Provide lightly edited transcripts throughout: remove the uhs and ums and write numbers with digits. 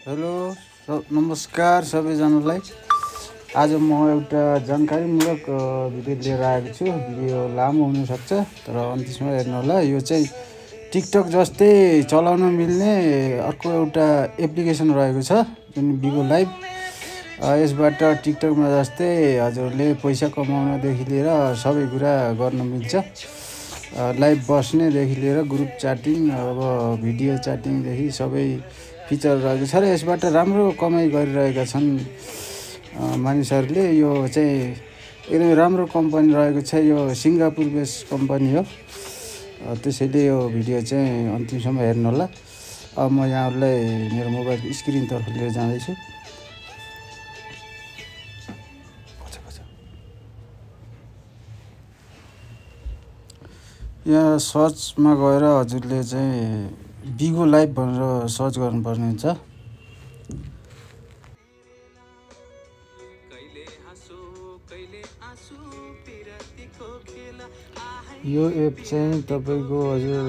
Hello नमस्कार सबैजनालाई। आज म एउटा जानकारीमूलक भिडियो लिएर आएको छु। भिडियो लामो हुनसक्छ तर अन्तिमसम्म हेर्नु होला। यो चाहिँ टिकटक जस्तै चलाउन मिल्ने अर्को एउटा एप्लिकेसन रहेको छ जुन बिगो लाइभ। यसबाट टिकटकमा जस्तै हजुरले पैसा कमाउनदेखि लिएर सबै कुरा गर्न मिल्छ। लाइभ बस्नेदेखि लिएर ग्रुप च्याटिङ, अब भिडियो च्याटिङदेखि सबै फिचर रहेको छ र यसबाट राम्रो कमाइ गरिरहेका छन् मानिसहरूले। यो चाहिँ एकदमै राम्रो कम्पनी रहेको छ। यो सिङ्गापुर बेस कम्पनी हो। त्यसैले यो भिडियो चाहिँ अन्तिमसम्म हेर्नु होला। अब म यहाँहरूलाई मेरो मोबाइलको स्क्रिनतर्फ लिएर जाँदैछु। यहाँ सर्चमा गएर हजुरले चाहिँ बिगो लाइभ भनेर सर्च गर्नुपर्ने हुन्छ। यो एप चाहिँ तपाईँको हजुर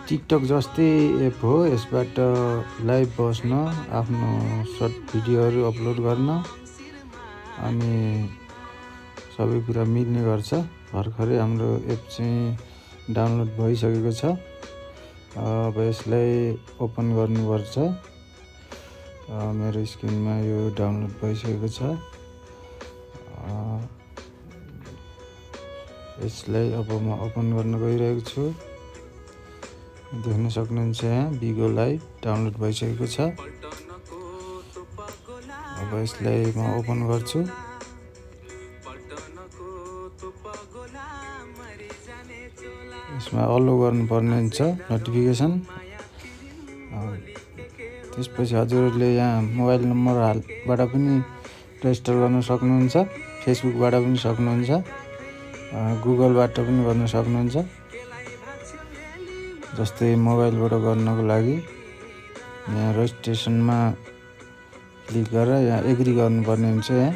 टिकटक जस्तै एप हो। यसबाट लाइभ बस्न, आफ्नो सर्ट भिडियोहरू अपलोड गर्न अनि सबै कुरा मिल्ने गर्छ। भर्खरै हाम्रो एप चाहिँ डाउनलोड भइसकेको छ। अब यसलाई ओपन गर्नुपर्छ। मेरो स्क्रिनमा यो डाउनलोड भइसकेको छ। यसलाई अब म ओपन गर्न गइरहेको छु। देख्न सक्नुहुन्छ यहाँ बिगो लाइभ डाउनलोड भइसकेको छ। अब यसलाई म ओपन गर्छु। यसमा अलो गर्नुपर्ने हुन्छ नोटिफिकेसन। त्यसपछि हजुरहरूले यहाँ मोबाइल नम्बरबाट पनि रेजिस्टर गर्न सक्नुहुन्छ। फेसबुकबाट पनि सक्नुहुन्छ, गुगलबाट पनि गर्न सक्नुहुन्छ। जस्तै मोबाइलबाट गर्नको लागि यहाँ रेजिस्ट्रेसनमा क्लिक गरेर यहाँ एग्री गर्नुपर्ने हुन्छ यहाँ।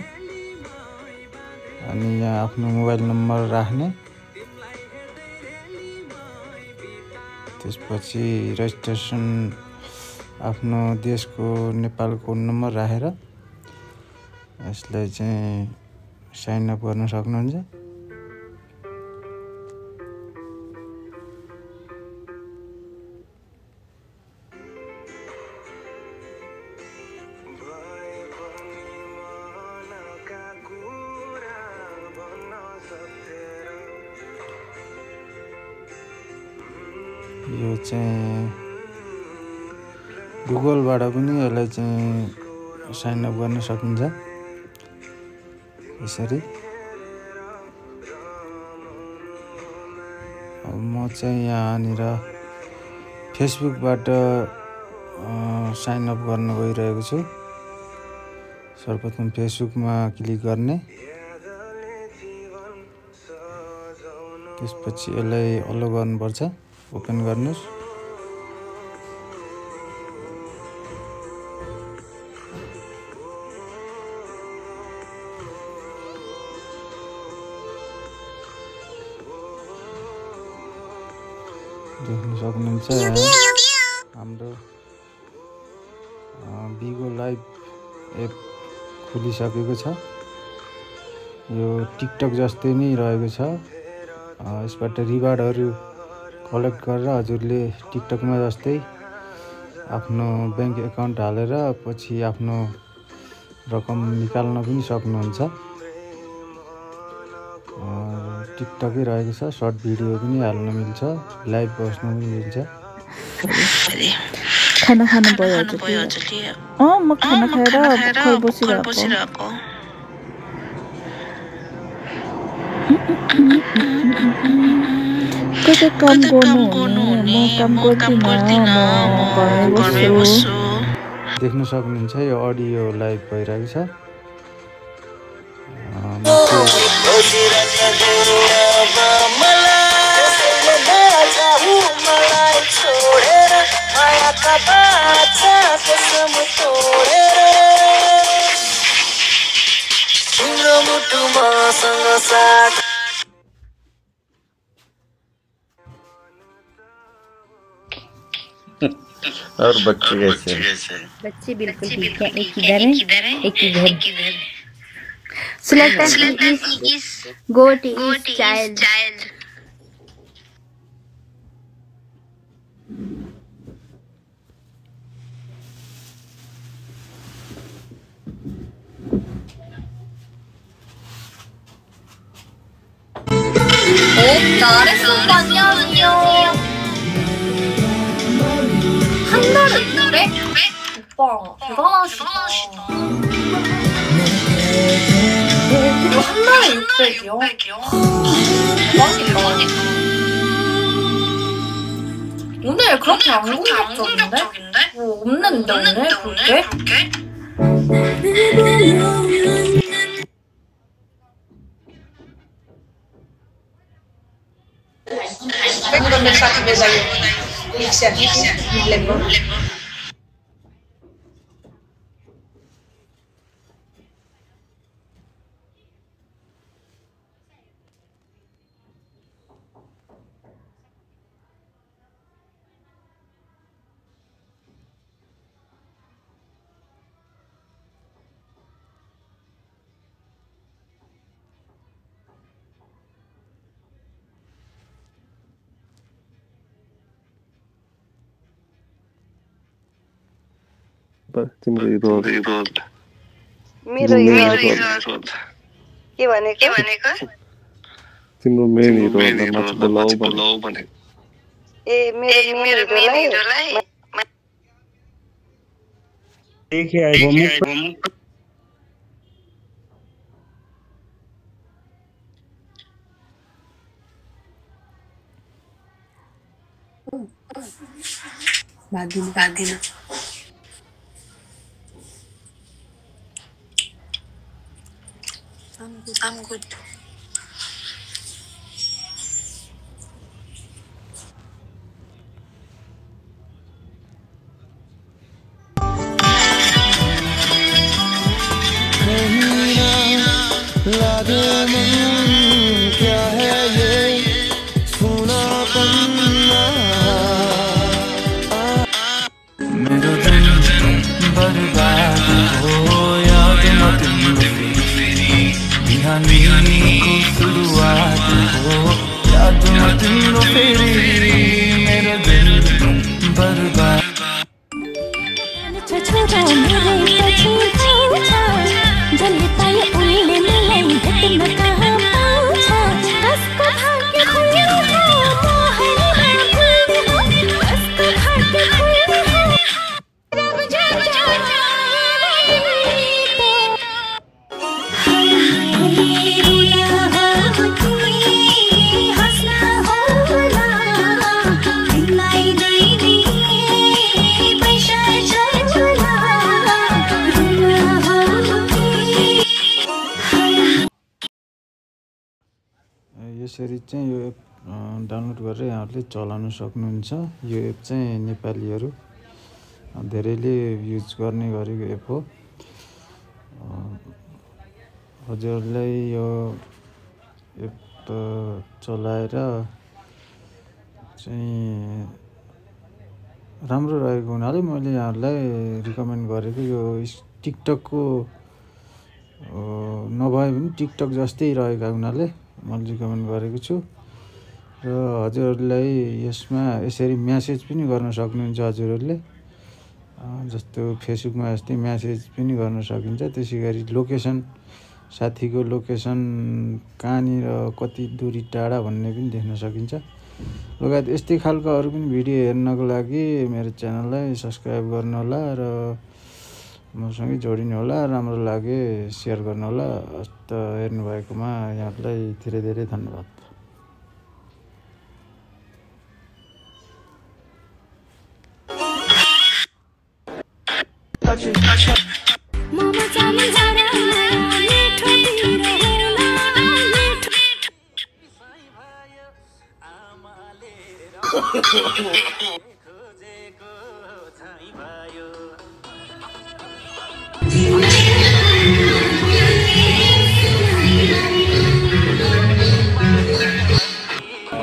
अनि यहाँ आफ्नो मोबाइल नम्बर राख्ने। त्यसपछि रेजिस्ट्रेसन आफ्नो देशको नेपालको नम्बर राखेर यसलाई चाहिँ साइन अप गर्न सक्नुहुन्छ। यो चाहिँ गुगलबाट पनि यसलाई चाहिँ साइन अप गर्न सकिन्छ यसरी। म चाहिँ यहाँनिर फेसबुकबाट साइन अप गर्न गइरहेको छु। सर्वप्रथम फेसबुकमा क्लिक गर्ने। त्यसपछि यसलाई अलो गर्नुपर्छ। ओपन गर्नुहोस्। देख्न सक्नुहुन्छ हाम्रो बिगो लाइभ एप खुलिसकेको छ। यो टिकटक जस्तै नै रहेको छ। यसबाट रिवार्डहरू कलेक्ट गरेर हजुरले टिकटकमा जस्तै आफ्नो ब्याङ्क एकाउन्ट हालेर पछि आफ्नो रकम निकाल्न पनि सक्नुहुन्छ। टिकटकै रहेको छ। सर्ट भिडियो पनि हाल्न मिल्छ, लाइभ बस्न पनि मिल्छ। खाना खानु भयो हजुरले? म खाना खाएर भर्खर बसिरहेको। कतै काम गर्नुहुने? म काम गर्दिनँ, म घरमै बस्छु। देख्न सक्नुहुन्छ यो अडियो लाइभ भइरहेको छ। और बच्चे कैसे हैं? बच्चे बिल्कुल ठीक है। एक इधर है, एक इधर। Sultan is goat is child. 잘했어, 안녕하세요. 한 달에 600? 오빠, 대단하시다. 이거 한 달에 600이요? 대박이다. 오늘 그렇게 안 공격적인데? 없는데, 오늘 그렇게? Vengo con mensaje de desayuno. तिम्रो हिरो मेरो हिरो के भनेको तिम्रो मेन हिरो बोलाऊ भने ए मेरो मेन हिरोलाई देखे आइबो मुख बादिन I'm good. क्या है ये सुनापन्ना मेरो दिन बर्बाद हो याद मत फेरि बिहानीको सुरुवात हो याद मत फेरि मेरो दिन बर्बाद छोरा मेरे पछि जान्छ जसले पाए उनले मलाई भेट्न कहाँ पाउँछ कसको भाग्य खुल्यो हो मोहनीमा खुल्यो हो कसको भाग्य खुल्यो हो रब जाने यसरी चाहिँ यो एप डाउनलोड गरेर यहाँहरूले चलाउन सक्नुहुन्छ। यो एप चाहिँ नेपालीहरू धेरैले युज गर्ने गरेको एप हो। हजुरहरूलाई यो एप चलाएर चाहिँ राम्रो रहेको हुनाले मैले यहाँहरूलाई रिकमेन्ड गरेको। यो टिकटकको नभए पनि टिकटक जस्तै रहेका हुनाले मैले रिकमेन्ड गरेको छु। र हजुरहरूलाई यसमा यसरी म्यासेज पनि गर्न सक्नुहुन्छ। हजुरहरूले जस्तो फेसबुकमा जस्तै म्यासेज पनि गर्न सकिन्छ। त्यसै गरी लोकेसन, साथीको लोकेसन कहाँनिर कति दूरी टाढा भन्ने पनि देख्न सकिन्छ। लगायत यस्तै खालको अरू पनि भिडियो हेर्नको लागि मेरो च्यानललाई सब्सक्राइब गर्नुहोला र मसँगै जोडिनु होला। राम्रो लागे सेयर गर्नु होला। हस्त हेर्नुभएकोमा यहाँलाई धेरै धेरै धन्यवाद।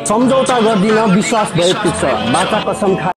सम्झौता गर्दिन, विश्वास भए पुग्छ। बाचा कसम खा